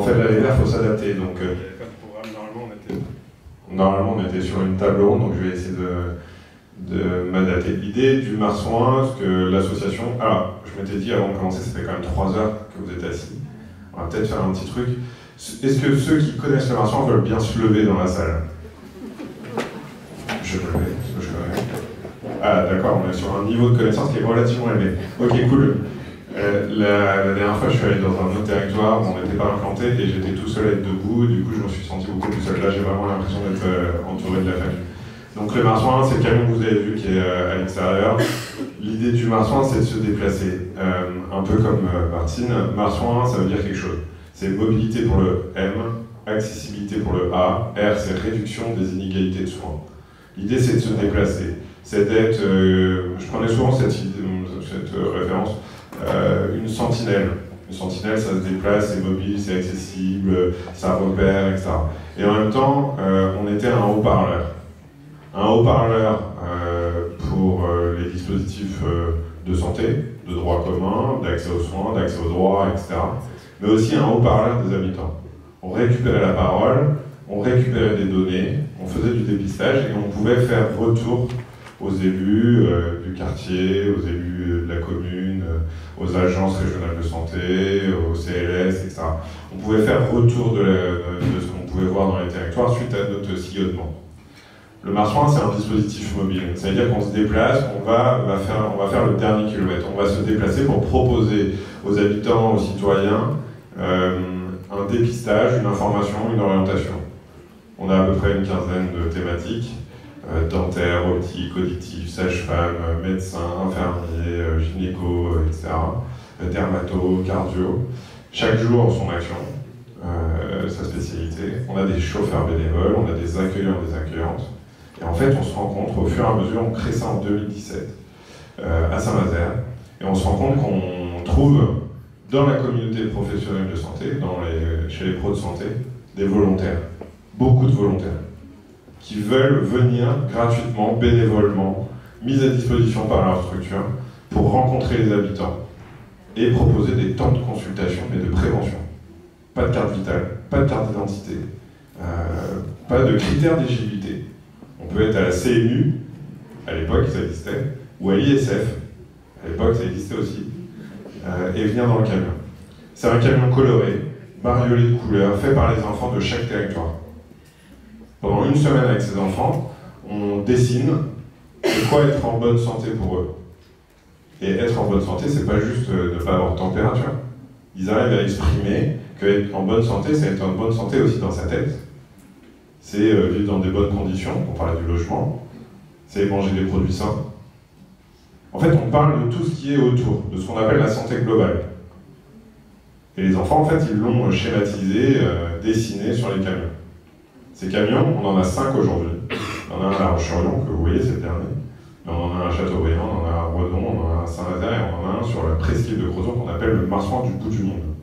En fait, l'année dernière, il faut s'adapter. Donc, Il n'y avait pas de programme, normalement, on était sur une table ronde, donc je vais essayer de m'adapter. L'idée du marsouin, ce que l'association. Alors, je m'étais dit avant de commencer, ça fait quand même 3 heures que vous êtes assis. On va peut-être faire un petit truc. Est-ce que ceux qui connaissent le marsouin veulent bien se lever dans la salle? Je me lève, parce que je connais. Ah, d'accord, on est sur un niveau de connaissance qui est relativement élevé. Ok, cool. La dernière fois, je suis allé dans un autre territoire où on n'était pas implanté et j'étais tout seul à être debout. Du coup, je me suis senti beaucoup plus seul. Là, j'ai vraiment l'impression d'être entouré de la famille. Donc, le marsouin, c'est le camion que vous avez vu qui est à l'extérieur. L'idée du marsouin, c'est de se déplacer. Un peu comme Martine. Marsouin, ça veut dire quelque chose. C'est mobilité pour le M, accessibilité pour le A, R, c'est réduction des inégalités de soins. L'idée, c'est de se déplacer. C'est d'être. Je prenais souvent cette référence. Une sentinelle. Une sentinelle, ça se déplace, c'est mobile, c'est accessible, ça repère, etc. Et en même temps, on était un haut-parleur. Un haut-parleur pour les dispositifs de santé, de droit commun, d'accès aux soins, d'accès aux droits, etc. Mais aussi un haut-parleur des habitants. On récupérait la parole, on récupérait des données, on faisait du dépistage et on pouvait faire retour aux élus du quartier, aux élus de la commune, aux agences régionales de santé, aux CLS, etc. On pouvait faire retour de ce qu'on pouvait voir dans les territoires suite à notre sillonnement. Le marsouin, c'est un dispositif mobile. Ça veut dire qu'on se déplace, on va faire le dernier kilomètre. On va se déplacer pour proposer aux habitants, aux citoyens, un dépistage, une information, une orientation. On a à peu près une quinzaine de thématiques. Dentaire, optique, auditif, sage-femme, médecin, infirmier, gynéco, etc. Dermato, cardio. Chaque jour, son action, sa spécialité. On a des chauffeurs bénévoles, on a des accueillants, des accueillantes. Et en fait, on se rencontre au fur et à mesure, on crée ça en 2017 à Saint-Nazaire. Et on se rend compte qu'on trouve dans la communauté professionnelle de santé, chez les pros de santé, des volontaires. Beaucoup de volontaires qui veulent venir gratuitement, bénévolement, mis à disposition par leur structure, pour rencontrer les habitants et proposer des temps de consultation et de prévention. Pas de carte vitale, pas de carte d'identité, pas de critères d'éligibilité. On peut être à la CMU, à l'époque ça existait, ou à l'ISF, à l'époque ça existait aussi, et venir dans le camion. C'est un camion coloré, bariolé de couleurs, fait par les enfants de chaque territoire. Pendant une semaine avec ces enfants, on dessine de quoi être en bonne santé pour eux. Et être en bonne santé, c'est pas juste ne pas avoir de température. Ils arrivent à exprimer qu'être en bonne santé, c'est être en bonne santé aussi dans sa tête. C'est vivre dans des bonnes conditions, on parlait du logement, c'est manger des produits sains. En fait, on parle de tout ce qui est autour, de ce qu'on appelle la santé globale. Et les enfants, en fait, ils l'ont schématisé, dessiné sur les camions. Ces camions, on en a 5 aujourd'hui. On en a un à La Roche-sur-Yon, que vous voyez, c'est le dernier. Mais on en a un à Châteaubriand, on en a un à Redon, on en a un à Saint-Nazaire, et on en a un sur la presqu'île de Crozon qu'on appelle le marsouin du bout du monde.